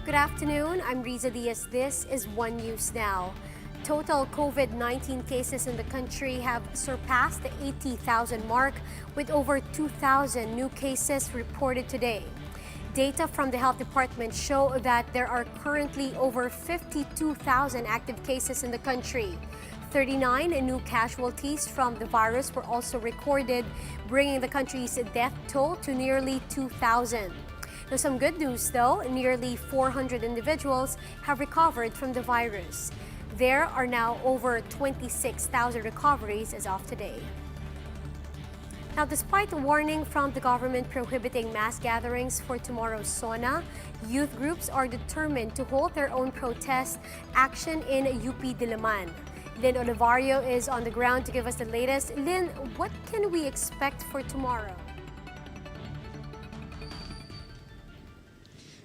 Good afternoon, I'm Riza Diaz. This is One News Now. Total COVID-19 cases in the country have surpassed the 80,000 mark, with over 2,000 new cases reported today. Data from the Health Department show that there are currently over 52,000 active cases in the country. 39 new casualties from the virus were also recorded, bringing the country's death toll to nearly 2,000. Now, some good news though, nearly 400 individuals have recovered from the virus. There are now over 26,000 recoveries as of today. Now, despite the warning from the government prohibiting mass gatherings for tomorrow's SONA, youth groups are determined to hold their own protest action in UP Diliman. Lynn Olivario is on the ground to give us the latest. Lynn, what can we expect for tomorrow?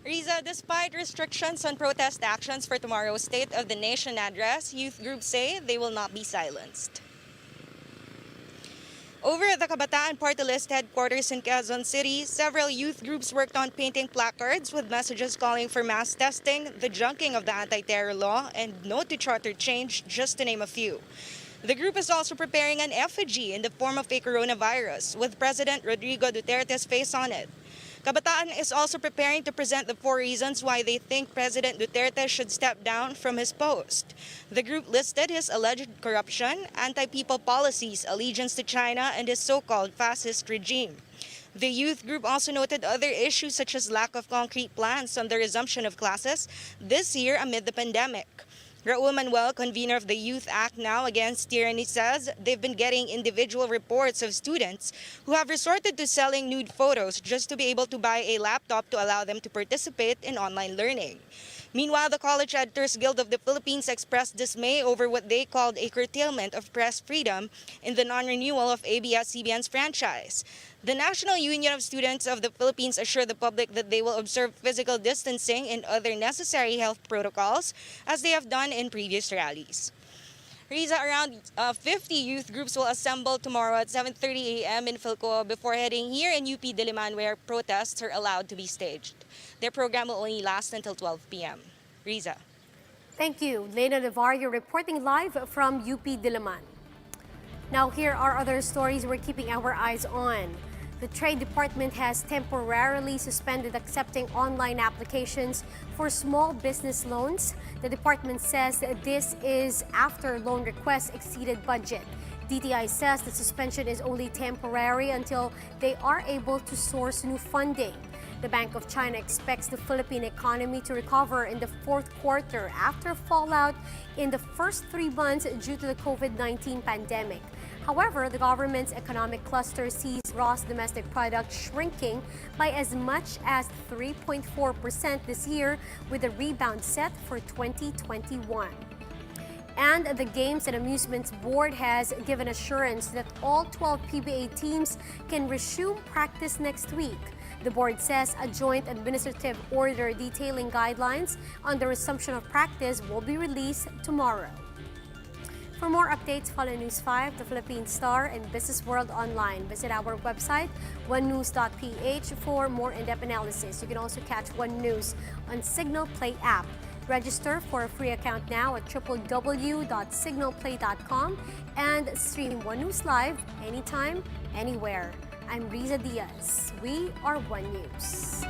Riza, despite restrictions on protest actions for tomorrow's State of the Nation address, youth groups say they will not be silenced. Over at the Kabataan Party List headquarters in Quezon City, several youth groups worked on painting placards with messages calling for mass testing, the junking of the anti-terror law, and no to charter change, just to name a few. The group is also preparing an effigy in the form of a coronavirus, with President Rodrigo Duterte's face on it. Kabataan is also preparing to present the 4 reasons why they think President Duterte should step down from his post. The group listed his alleged corruption, anti-people policies, allegiance to China, and his so-called fascist regime. The youth group also noted other issues such as lack of concrete plans on the resumption of classes this year amid the pandemic. Raul Manuel, convener of the Youth Act Now Against Tyranny, says they've been getting individual reports of students who have resorted to selling nude photos just to be able to buy a laptop to allow them to participate in online learning. Meanwhile, the College Editors Guild of the Philippines expressed dismay over what they called a curtailment of press freedom in the non-renewal of ABS-CBN's franchise. The National Union of Students of the Philippines assured the public that they will observe physical distancing and other necessary health protocols, as they have done in previous rallies. Riza, around 50 youth groups will assemble tomorrow at 7:30 a.m. in Philco before heading here in UP Diliman, where protests are allowed to be staged. Their program will only last until 12 p.m. Riza. Thank you. Lena Navarro reporting live from UP Diliman. Now, here are other stories we're keeping our eyes on. The Trade Department has temporarily suspended accepting online applications for small business loans. The department says that this is after loan requests exceeded budget. DTI says the suspension is only temporary until they are able to source new funding. The Bank of China expects the Philippine economy to recover in the fourth quarter after fallout in the first 3 months due to the COVID-19 pandemic. However, the government's economic cluster sees gross domestic product shrinking by as much as 3.4% this year, with a rebound set for 2021. And the Games and Amusements Board has given assurance that all 12 PBA teams can resume practice next week. The board says a joint administrative order detailing guidelines on the resumption of practice will be released tomorrow. For more updates, follow News 5, the Philippine Star, and Business World online. Visit our website, onenews.ph, for more in-depth analysis. You can also catch One News on Signal Play app. Register for a free account now at www.signalplay.com and stream One News live anytime, anywhere. I'm Riza Diaz. We are One News.